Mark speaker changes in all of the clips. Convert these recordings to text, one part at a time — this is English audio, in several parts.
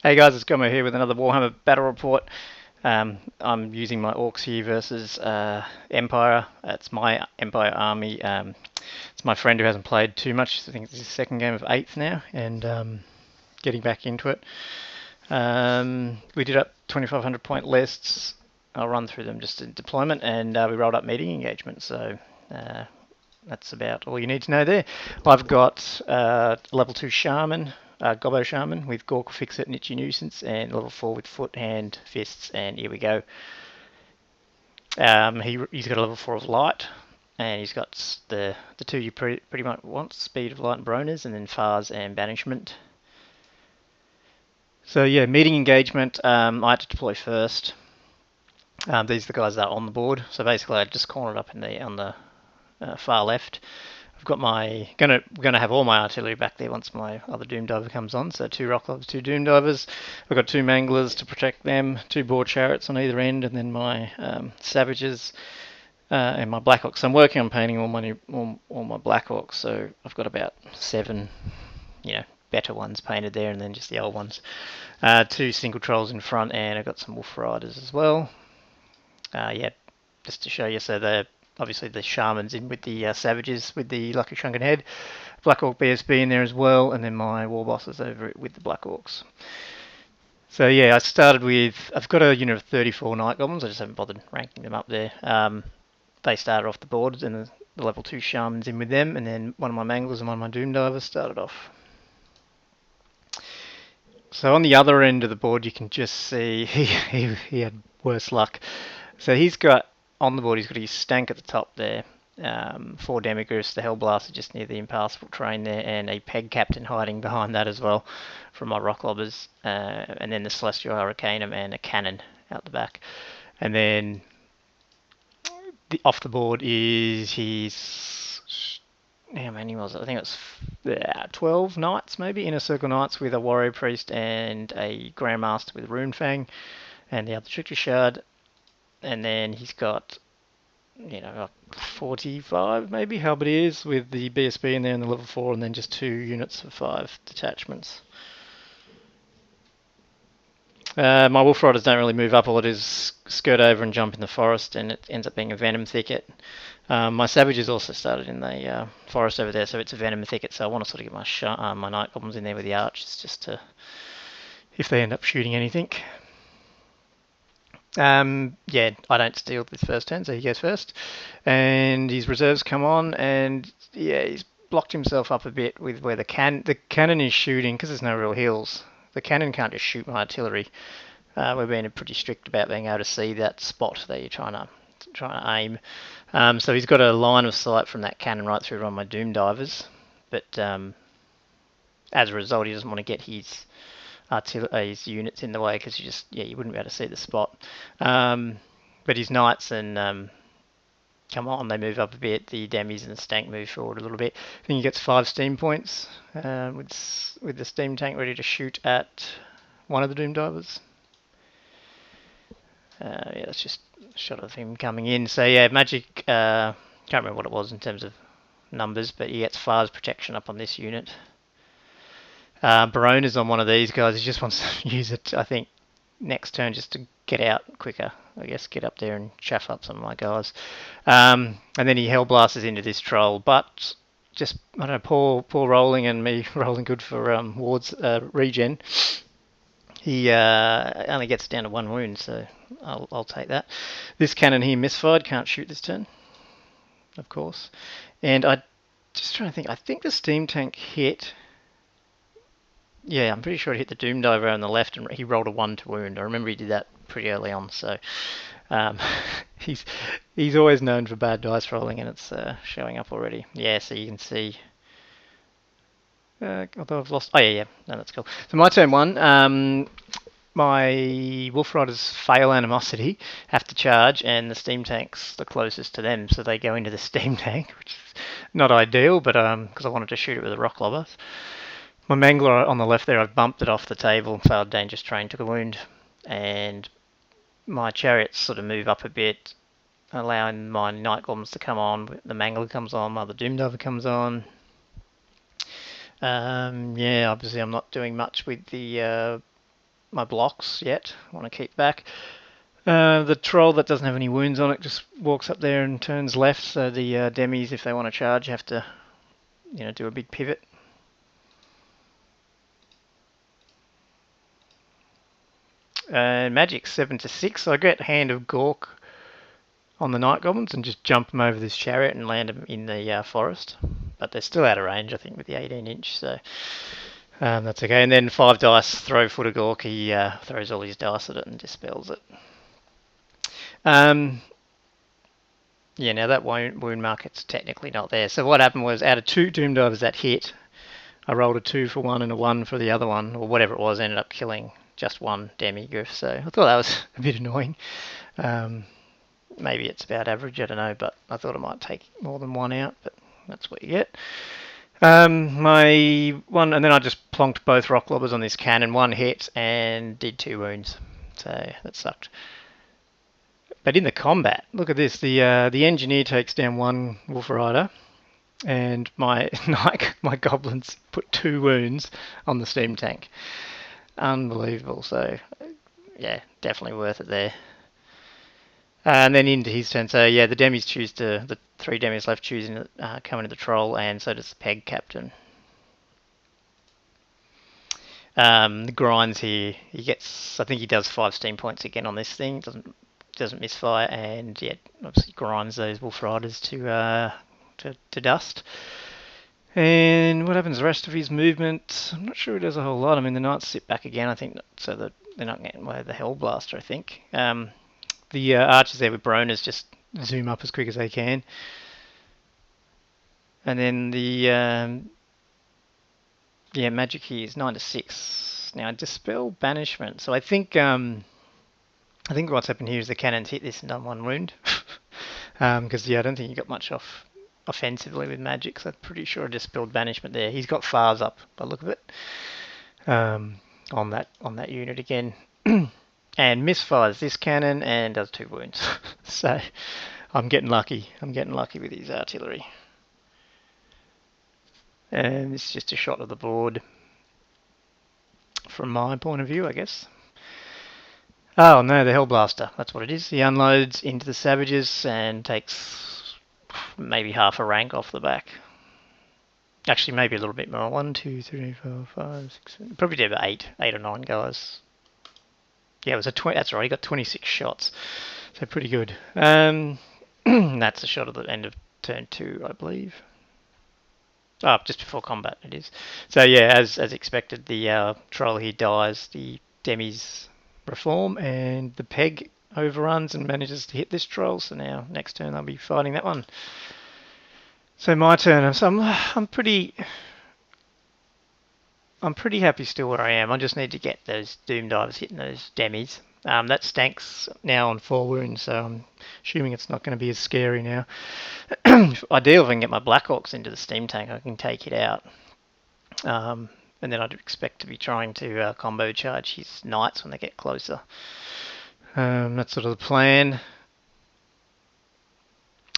Speaker 1: Hey guys, it's Gomo here with another Warhammer Battle Report. I'm using my Orcs here versus Empire. It's my Empire army. It's my friend who hasn't played too much. I think it's his second game of 8th now, and getting back into it. We did up 2,500 point lists. I'll run through them just in deployment, and we rolled up meeting engagement. So that's about all you need to know there. I've got level 2 Shaman, Gobbo Shaman with Gork Fix It, Niche Nuisance, and level 4 with Foot, Hand, Fists, and here we go. He's got a level 4 of Light, and he's got the two you pretty much want, Speed of Light and Bronas, and then Fars and Banishment. So yeah, meeting engagement, I had to deploy first. These are the guys that are on the board. So basically I just cornered up on the far left. I've got gonna have all my artillery back there once my other Doom Diver comes on. So 2 Rock Lovers, 2 Doom Divers. I've got 2 Manglers to protect them, 2 Boar Chariots on either end, and then my Savages and my Black Orcs. So I'm working on painting all my Black Orcs. So I've got about 7, better ones painted there, and then just the old ones. 2 single trolls in front, and I've got some Wolf Riders as well. Yeah, just to show you. So obviously the Shaman's in with the Savages with the Lucky Shrunken Head. Black Orc BSB in there as well, and then my War Bosses over with the Black Orcs. So yeah, I've got a unit of 34 Night Goblins. I just haven't bothered ranking them up there. They started off the board, and the level 2 Shaman's in with them, and then one of my Manglers and one of my Doom Divers started off. So on the other end of the board, you can just see he had worse luck. So on the board, he's got his Stank at the top there, 4 Demigryphs, the Hellblaster just near the Impassable Terrain there, and a Peg Captain hiding behind that as well from my Rock Lobbers, and then the Celestial Hurricanum and a Cannon out the back. And then off the board is how many was it? I think it was 12 Knights, maybe, Inner Circle Knights with a Warrior Priest and a Grandmaster with Runefang and the other Trickster Shard. And then he's got, like 45 maybe Halberdiers with the BSB in there in the level 4, and then just 2 units of 5 detachments. My Wolf Riders don't really move up. All it is skirt over and jump in the forest, and it ends up being a Venom Thicket. My Savages also started in the forest over there, so it's a Venom Thicket, so I want to sort of get my Night Goblins in there with the Archers, just to, if they end up shooting anything. Yeah, I don't steal this first turn, so he goes first. And his reserves come on, and yeah, he's blocked himself up a bit with where the cannon is shooting, because there's no real hills. The cannon can't just shoot my artillery. We're being pretty strict about being able to see that spot that you're trying to aim. So he's got a line of sight from that cannon right through to my Doom Divers, but as a result, he doesn't want to get his units in the way, because you wouldn't be able to see the spot. But his Knights and come on, they move up a bit. The Demis and the Stank move forward a little bit. I think he gets 5 steam points with the steam tank ready to shoot at one of the Doom Divers. Yeah, that's just a shot of him coming in. So yeah, magic. Can't remember what it was in terms of numbers, but he gets Fars protection up on this unit. Barona's on one of these guys. He just wants to use it, I think, next turn just to get out quicker. I guess get up there and chaff up some of my guys. And then he Hellblasters into this troll, but just, I don't know, poor rolling and me rolling good for wards regen. He only gets down to 1 wound, so I'll take that. This cannon here misfired, can't shoot this turn, of course. And I just trying to think, I think the steam tank hit. Yeah, I'm pretty sure it hit the Doom Diver on the left, and he rolled a 1 to wound. I remember he did that pretty early on, so he's always known for bad dice rolling, and it's showing up already. Yeah, so you can see. Although I've lost. Oh yeah, no, that's cool. So my turn 1. My Wolf Riders fail animosity, have to charge, and the steam tank's the closest to them, so they go into the steam tank, which is not ideal, but because I wanted to shoot it with a Rock Lobber. My Mangler on the left there, I've bumped it off the table, failed Dangerous Terrain, took a wound, and my Chariots sort of move up a bit, allowing my Night Goblins to come on. The Mangler comes on, my other Doom Diver comes on. Yeah, obviously I'm not doing much with the my blocks yet. I want to keep back. The troll that doesn't have any wounds on it just walks up there and turns left. So the demis, if they want to charge, have to do a big pivot. Magic 7 to 6. So I get Hand of Gork on the Night Goblins and just jump them over this chariot and land them in the forest. But they're still out of range, I think, with the 18-inch. So that's okay. And then 5 dice, throw Foot of Gork. He throws all his dice at it and dispels it. Yeah, now that wound market's technically not there. So what happened was, out of 2 Doom Divers that hit, I rolled a 2 for one and a 1 for the other one, or whatever it was, ended up killing just one demi-griff. So I thought that was a bit annoying. Maybe it's about average, I don't know, but I thought it might take more than one out, but that's what you get. My one, and then I just plonked both rock lobbers on this cannon. One hit and did 2 wounds, so that sucked. But in the combat, look at this. The engineer takes down 1 Wolf Rider, and my my goblins put 2 wounds on the steam tank. Unbelievable. So yeah, definitely worth it there. And then into his turn. So yeah, the demis choose the 3 demis left choosing to come into the troll, and so does the peg captain. The grinds here, he gets, I think he does 5 steam points again on this thing. Doesn't misfire, and yeah, obviously grinds those Wolf Riders to dust. And what happens the rest of his movement? I'm not sure he does a whole lot. I mean, the Knights sit back again, I think, so that they're not getting away with the Hellblaster, I think. The archers there with Bronas just zoom up as quick as they can. And then the magic here is 9 to 6. Now, Dispel Banishment. So I think what's happened here is the cannon's hit this and done 1 wound. Because I don't think you got much off offensively with magic, so I'm pretty sure I dispelled banishment there. He's got fars up by the look of it. On that unit again. And misfires this cannon and does 2 wounds. So I'm getting lucky. I'm getting lucky with his artillery. And this is just a shot of the board from my point of view, I guess. Oh no, the Hellblaster. That's what it is. He unloads into the savages and takes maybe half a rank off the back. Actually, maybe a little bit more. 1, 2, 3, 4, 5, 6, 7. Probably did about 8 or 9 guys. Yeah, it was a 20. That's right. He got 26 shots, so pretty good. That's a shot at the end of turn 2, I believe. Oh, just before combat it is. So yeah, as expected, the troll here dies. The demis reform, and the peg overruns and manages to hit this troll. So now next turn I'll be fighting that one. So my turn. So I'm pretty happy still where I am. I just need to get those Doom Divers hitting those demis. That Stank's now on 4 wounds, so I'm assuming it's not going to be as scary now. Ideal if I can get my Black Orcs into the steam tank, I can take it out. And then I'd expect to be trying to combo charge his Knights when they get closer. That's sort of the plan.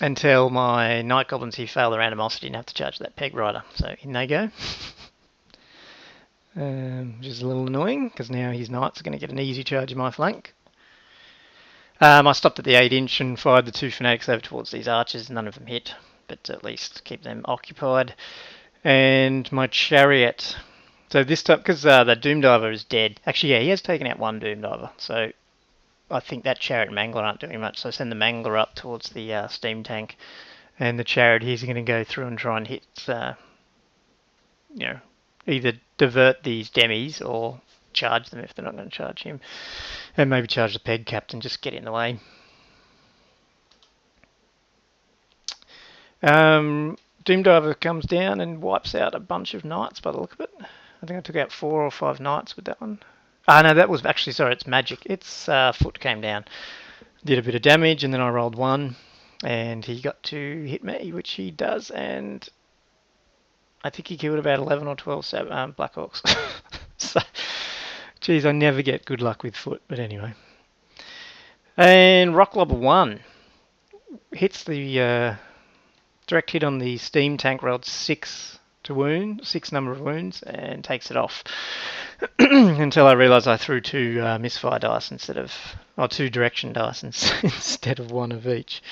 Speaker 1: Until my Night Goblins here fail their animosity and have to charge that Peg Rider. So in they go. Which is a little annoying, because now his Knights are going to get an easy charge in my flank. I stopped at the 8-inch and fired the 2 Fanatics over towards these archers. None of them hit, but at least keep them occupied. And my Chariot. So this time, because the Doom Diver is dead. Actually, yeah, he has taken out 1 Doom Diver. So I think that Chariot and Mangler aren't doing much. So I send the Mangler up towards the steam tank. And the Chariot here's going to go through and try and hit, either divert these demis or charge them if they're not going to charge him. And maybe charge the peg captain, just get in the way. Doom Diver comes down and wipes out a bunch of Knights by the look of it. I think I took out 4 or 5 Knights with that one. No, that was actually, sorry, it's magic. Its foot came down. Did a bit of damage, and then I rolled 1. And he got to hit me, which he does, and I think he killed about 11 or 12 Black Orcs. So, geez, I never get good luck with foot, but anyway. And Rock Lobber 1 hits the direct hit on the steam tank, rolled 6 to wound, 6 number of wounds, and takes it off. until I realised I threw two misfire dice or two direction dice instead of one of each.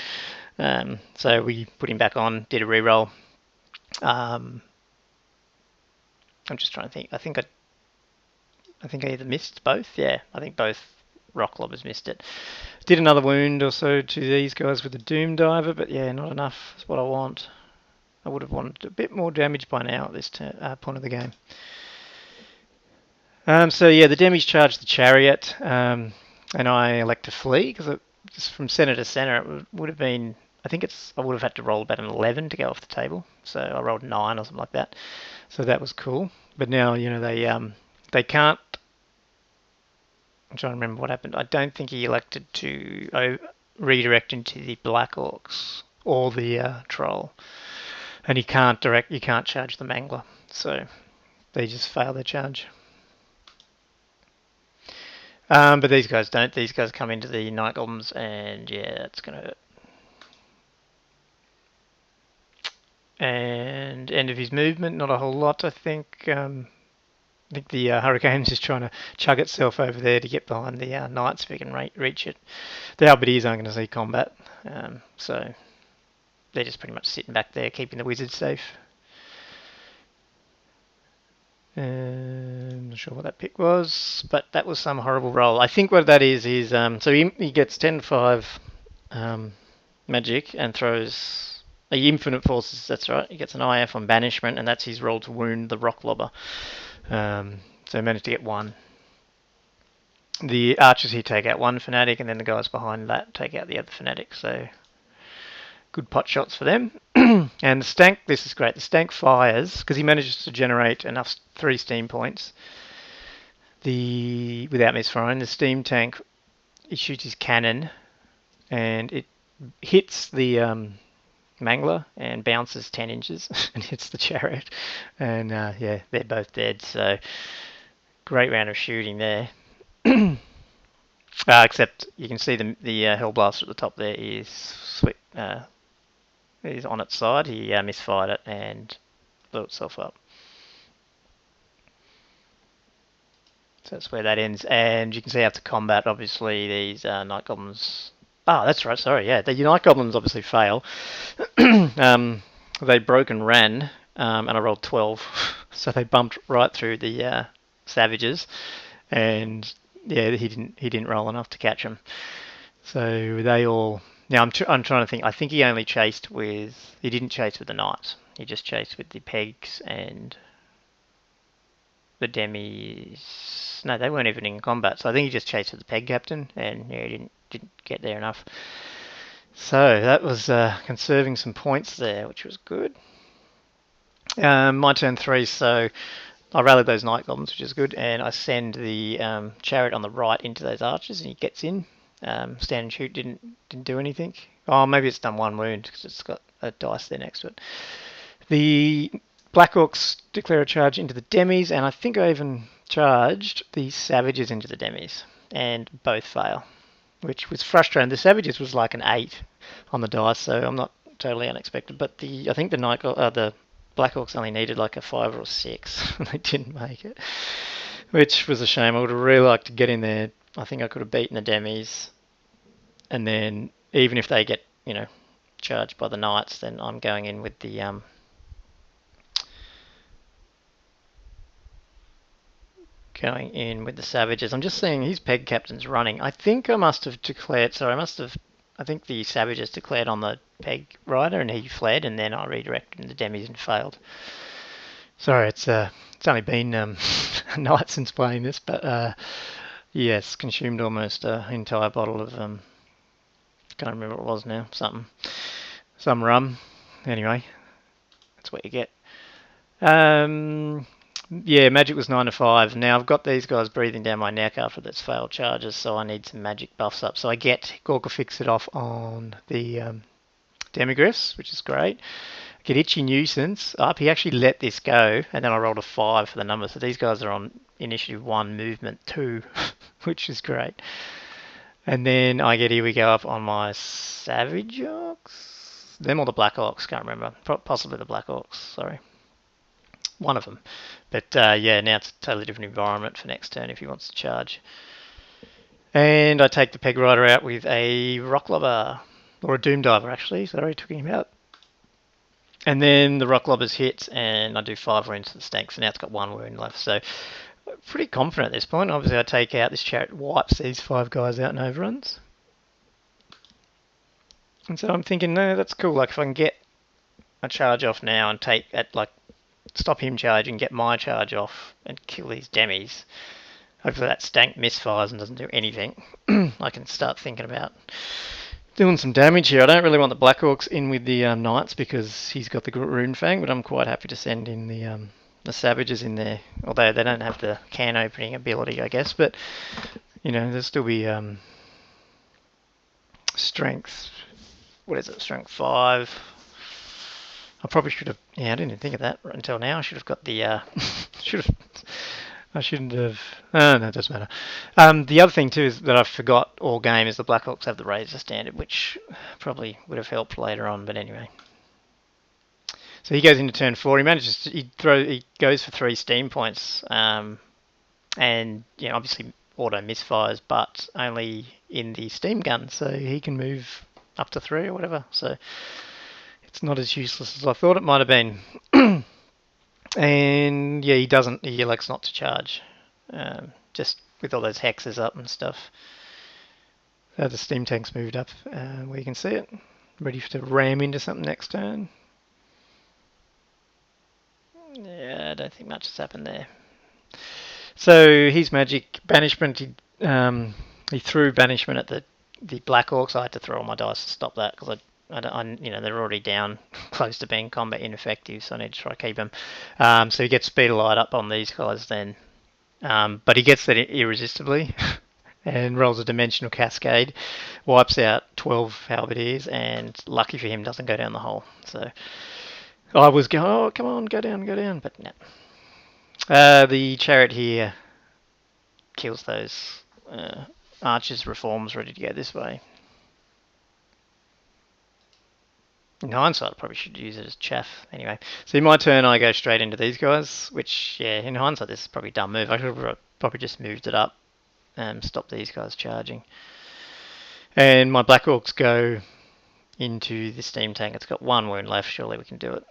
Speaker 1: So we put him back on, did a reroll. I'm just trying to think. I think I either missed both. Yeah, I think both rock lobbers missed it. Did another wound or so to these guys with the Doom Diver, but yeah, not enough. That's what I want. I would have wanted a bit more damage by now at this point of the game. So yeah, the Demis charge the chariot, and I elect to flee because just from center to center it would have been. I would have had to roll about an 11 to go off the table, so I rolled 9 or something like that. So that was cool. But now they can't. I'm trying to remember what happened. I don't think he elected to redirect into the Black Orcs or the Troll, and he can't direct. You can't charge the Mangler, so they just fail their charge. But these guys don't. These guys come into the Night Goblins, and yeah, that's gonna hurt. And end of his movement, not a whole lot, I think. I think the Hurricane's just trying to chug itself over there to get behind the Knights if it can reach it. The Alberteers aren't going to see combat, so they're just pretty much sitting back there, keeping the Wizards safe. I'm not sure what that pick was, but that was some horrible roll. I think what that is so he gets 10-5 magic and throws infinite forces. That's right. He gets an IF on banishment, and that's his roll to wound the rock lobber. So he managed to get 1. The archers here take out 1 fanatic, and then the guys behind that take out the other fanatic. So good pot shots for them. And the Stank, this is great. The Stank fires because he manages to generate enough 3 steam points. Without misfiring, the steam tank, he shoots his cannon, and it hits the Mangler and bounces 10 inches and hits the chariot. And yeah, they're both dead. So great round of shooting there. Except you can see the Hellblaster at the top there is on its side. He misfired it and blew itself up. So that's where that ends. And you can see after combat, obviously, these Night Goblins... that's right, sorry, yeah. The Night Goblins obviously fail. They broke and ran, and I rolled 12. So they bumped right through the Savages. And yeah, he didn't roll enough to catch them. So they all... Now I'm trying to think. I think he only chased with... He didn't chase with the Knights. He just chased with the Pegs and the Demis. No, they weren't even in combat. So I think he just chased with the Peg Captain, and yeah, he didn't get there enough. So that was conserving some points there, which was good. My turn 3. So I rallied those Night Goblins, which is good, and I send the chariot on the right into those archers, and he gets in. Stand and shoot didn't do anything. Oh, maybe it's done 1 wound because it's got a dice there next to it. The Black Orcs declare a charge into the Demis, and I think I even charged the Savages into the Demis, and both fail, which was frustrating. The Savages was like an 8 on the dice, so I'm not totally unexpected. But I think the Black Orcs only needed like a 5 or a 6, and they didn't make it, which was a shame. I would have really liked to get in there. I think I could have beaten the Demis, and then even if they get, charged by the Knights, then I'm going in with the Savages. I'm just seeing his Peg Captain's running. I think I must have declared. So I think the Savages declared on the Peg Rider, and he fled, and then I redirected the Demis and failed. Sorry, it's only been a night since playing this, but yes, consumed almost an entire bottle of can't remember what it was now. Some rum. Anyway, that's what you get. Yeah, magic was 9-5. Now I've got these guys breathing down my neck after that's failed charges, so I need some magic buffs up. So I get Gorka Fix It Off on the Demigriffs, which is great. I get Itchy Nuisance up. He actually let this go, and then I rolled a 5 for the number. So these guys are on initiative 1, movement 2, which is great. And then I get Here We Go up on my Savage Orcs. Them or the Black Orcs, can't remember. Possibly the Black Orcs, sorry. one of them. But yeah, now it's a totally different environment for next turn if he wants to charge. And I take the Peg Rider out with a Rock Lobber, or a Doom Diver actually, sorry, took him out. And then the Rock Lobbers hit, and I do 5 wounds to the Stank, so now it's got 1 wound left. So pretty confident at this point. Obviously I take out this Chariot, wipes these 5 guys out and overruns. And so I'm thinking, no, that's cool. Like if I can get a charge off now and take at like stop him charging, get my charge off, and kill these demis. Hopefully that Stank misfires and doesn't do anything. I can start thinking about doing some damage here. I don't really want the Black Orcs in with the Knights because he's got the Rune Fang, but I'm quite happy to send in the Savages in there. Although they don't have the can opening ability, I guess. But you know, there'll still be strength. What is it? Strength 5. I probably should have. Yeah, I didn't even think of that until now. I should have got the. Should have. I shouldn't have. Oh, no, it doesn't matter. The other thing too is that I forgot all game is the Black Orcs have the Razor Standard, which probably would have helped later on. But anyway, so he goes into turn 4. He manages. He goes for 3 steam points, and you know, obviously auto misfires, but only in the steam gun, so he can move up to 3 or whatever. So it's not as useless as I thought it might have been. And yeah, he doesn't. He elects not to charge, just with all those hexes up and stuff. So the steam tank's moved up, where you can see it, ready to ram into something next turn. Yeah, I don't think much has happened there. So his magic banishment. He threw banishment at the Black Orcs. I had to throw all my dice to stop that because you know, they're already down close to being combat ineffective, so I need to try to keep them. So he gets Speed of Light up on these guys then. But he gets that irresistibly and rolls a Dimensional Cascade, wipes out 12 Halberdiers, and lucky for him doesn't go down the hole. So I was going, oh, come on, go down, but no. The Chariot here kills those archers, reforms, ready to go this way. In hindsight, I probably should use it as chaff. Anyway, so in my turn, I go straight into these guys, which, yeah, in hindsight, this is probably a dumb move. I should have probably just moved it up and stopped these guys charging. And my Black Orcs go into the steam tank. It's got 1 wound left. Surely we can do it.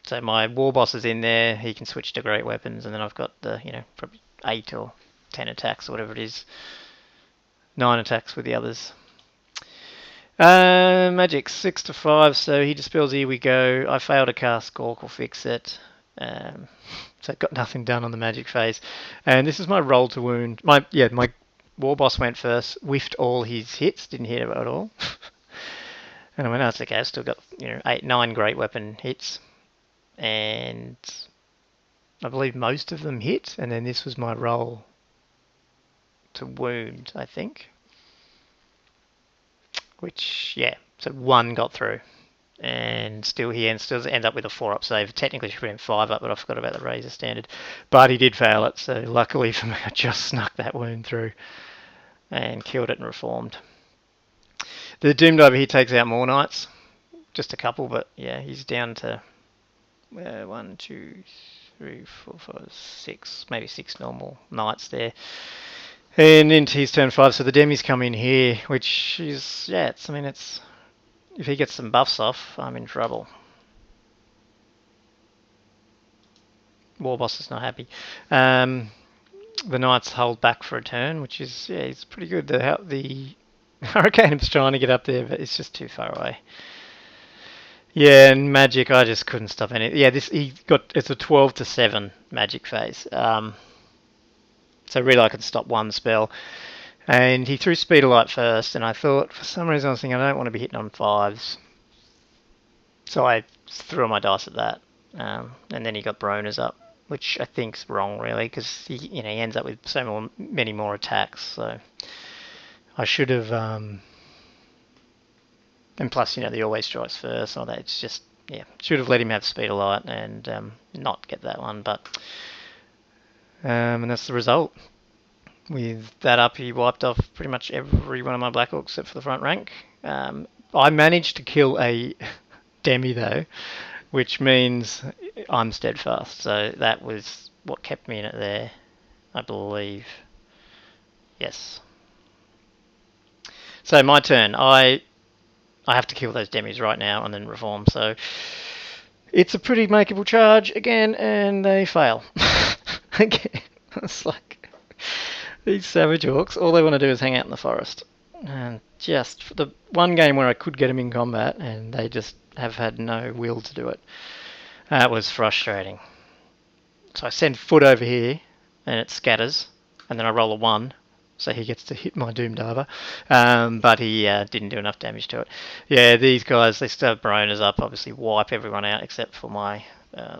Speaker 1: So my War Boss is in there. He can switch to great weapons, and then I've got the, you know, probably 8 or 10 attacks or whatever it is. 9 attacks with the others. Magic 6 to 5, so he dispels. Here we go. I failed to cast Gork or fix it, so I got nothing done on the magic phase. And this is my roll to wound. My War Boss went first, whiffed all his hits, didn't hit it at all. And I went, oh, it's okay. I've still got 9 great weapon hits, and I believe most of them hit. And then this was my roll to wound, I think. Which, yeah, so 1 got through. And still end up with a 4-up save. Technically should have been 5 up, but I forgot about the Razor Standard. But he did fail it, so luckily for me, I just snuck that wound through and killed it and reformed. The Doom Diver, he takes out more Knights. Just a couple, but yeah, he's down to 1, 2, 3, 4, 5, 6, maybe 6 normal Knights there. And into his turn 5, so the demis come in here, which is, yeah, it's if he gets some buffs off, I'm in trouble. War Boss is not happy. The Knights hold back for a turn, which is, yeah, it's pretty good. The Hurricane's trying to get up there, but it's just too far away. Yeah, and magic, I just couldn't stop any. Yeah, it's a 12 to 7 magic phase. So really I could stop 1 spell. And he threw Speed of Light first, and I thought, for some reason I was thinking I don't want to be hitting on 5s. So I threw my dice at that. And then he got Broner's up, which I think's wrong really, because he ends up with many more attacks. So I should have, and plus the always strikes first, all that. It's just, yeah, should have let him have Speed of Light and not get that one, but and that's the result. With that up, he wiped off pretty much every one of my Black Orcs except for the front rank. I managed to kill a Demi though, which means I'm steadfast. So that was what kept me in it there, I believe. Yes. So my turn. I have to kill those demis right now and then reform. So it's a pretty makeable charge again, and they fail. Again, it's like these savage orcs. All they want to do is hang out in the forest. And just for the one game where I could get them in combat, and they just have had no will to do it. That was frustrating. So I send foot over here, and it scatters, and then I roll a 1, so he gets to hit my Doom Diver, but he didn't do enough damage to it. Yeah, these guys, they still have Baronas up, obviously wipe everyone out except for my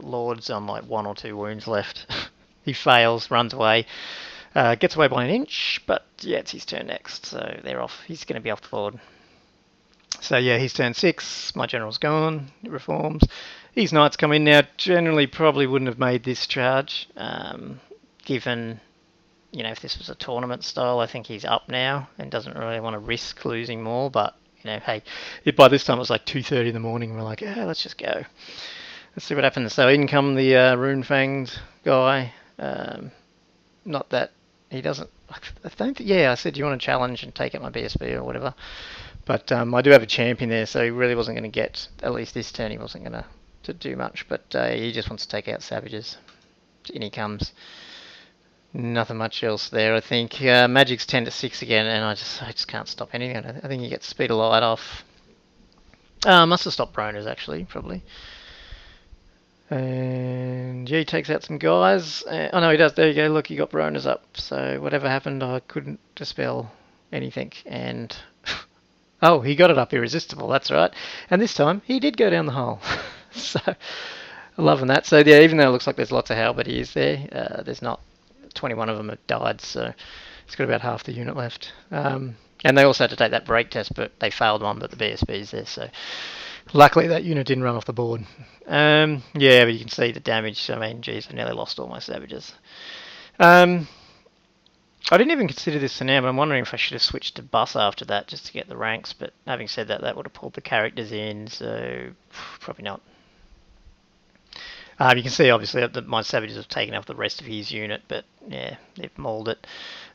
Speaker 1: Lords on like 1 or 2 wounds left. He fails, runs away, gets away by an inch, but yeah, it's his turn next, so they're off. He's going to be off the board. So yeah, he's turn 6, my general's gone, it reforms. His knights come in now, generally probably wouldn't have made this charge, given, you know, if this was a tournament style, I think he's up now and doesn't really want to risk losing more, but, you know, hey, by this time it was like 2:30 in the morning, and we're like, yeah, let's just go. Let's see what happens. So in come the Rune-Fanged guy, not that he doesn't, I don't think, yeah, I said, do you want to challenge and take out my BSB or whatever? But I do have a champion there, so he really wasn't going to get, at least this turn, he wasn't going to do much. But he just wants to take out savages. In he comes. Nothing much else there, I think. Magic's 10 to 6 again, and I just can't stop anything. I think he gets speed of light off. Must have stopped Broner's, actually, probably. And yeah, he takes out some guys. Oh no, he does. There you go. Look, he got Broner's up. So whatever happened, I couldn't dispel anything. And oh, he got it up irresistible, that's right. And this time, he did go down the hole. So, loving that. So, yeah, even though it looks like there's lots of halberdiers there, there's not. 21 of them have died, so it's got about half the unit left. And they also had to take that break test, but they failed one, but the BSB's there, so luckily that unit didn't run off the board. Yeah, but you can see the damage. I mean, geez, I nearly lost all my savages. I didn't even consider this for now, but I'm wondering if I should have switched to bus after that just to get the ranks. But having said that, that would have pulled the characters in, so probably not. You can see, obviously, that my savages have taken off the rest of his unit, but yeah, they've mauled it.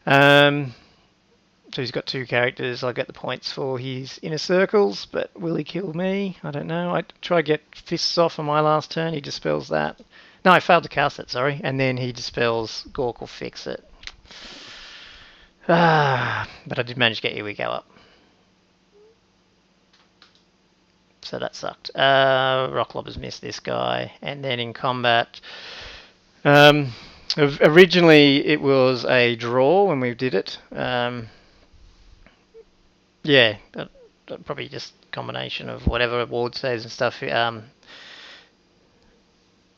Speaker 1: So he's got 2 characters. I get the points for his inner circles, but will he kill me? I don't know. I try to get fists off on my last turn. He dispels that. No, I failed to cast it, sorry. And then he dispels Gork will fix it. But I did manage to get Here We Go up. So that sucked. Rocklobbers missed this guy. And then in combat, originally it was a draw when we did it. Yeah, probably just a combination of whatever ward saves and stuff. And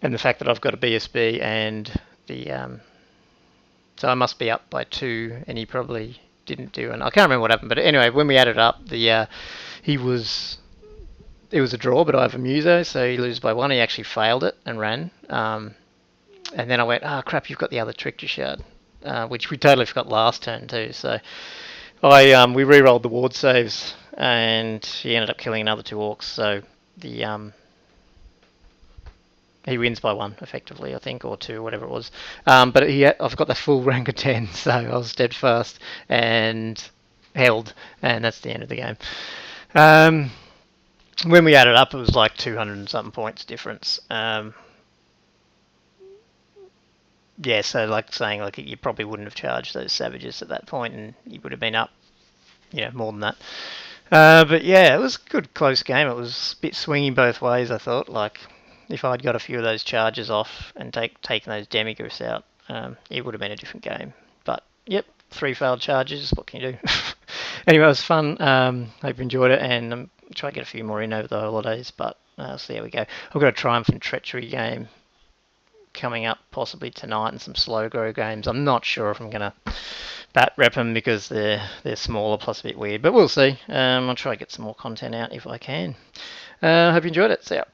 Speaker 1: the fact that I've got a BSB and the... so I must be up by 2, and he probably didn't do... And I can't remember what happened, but anyway, when we added up, he was... It was a draw, but I have a Muso, so he loses by 1. He actually failed it and ran. And then I went, oh crap, you've got the other Trickster Shard, which we totally forgot last turn too. So we re-rolled the ward saves, and he ended up killing another 2 orcs. So he wins by 1 effectively, I think, or 2, whatever it was. But I've got the full rank of 10, so I was steadfast and held, and that's the end of the game. When we added up, it was like 200 and something points difference. Yeah, so like saying, like, you probably wouldn't have charged those savages at that point, and you would have been up, more than that. But yeah, it was a good close game. It was a bit swingy both ways, I thought. Like, if I'd got a few of those charges off and taken those demigriffs out, it would have been a different game. But yep, 3 failed charges. What can you do? Anyway, it was fun. Hope you enjoyed it, and try to get a few more in over the holidays. But so there we go. I've got a Triumph and Treachery game coming up possibly tonight, and some slow grow games. I'm not sure if I'm going to bat rep them because they're smaller plus a bit weird, but we'll see. I'll try to get some more content out if I can. Hope you enjoyed it. See ya.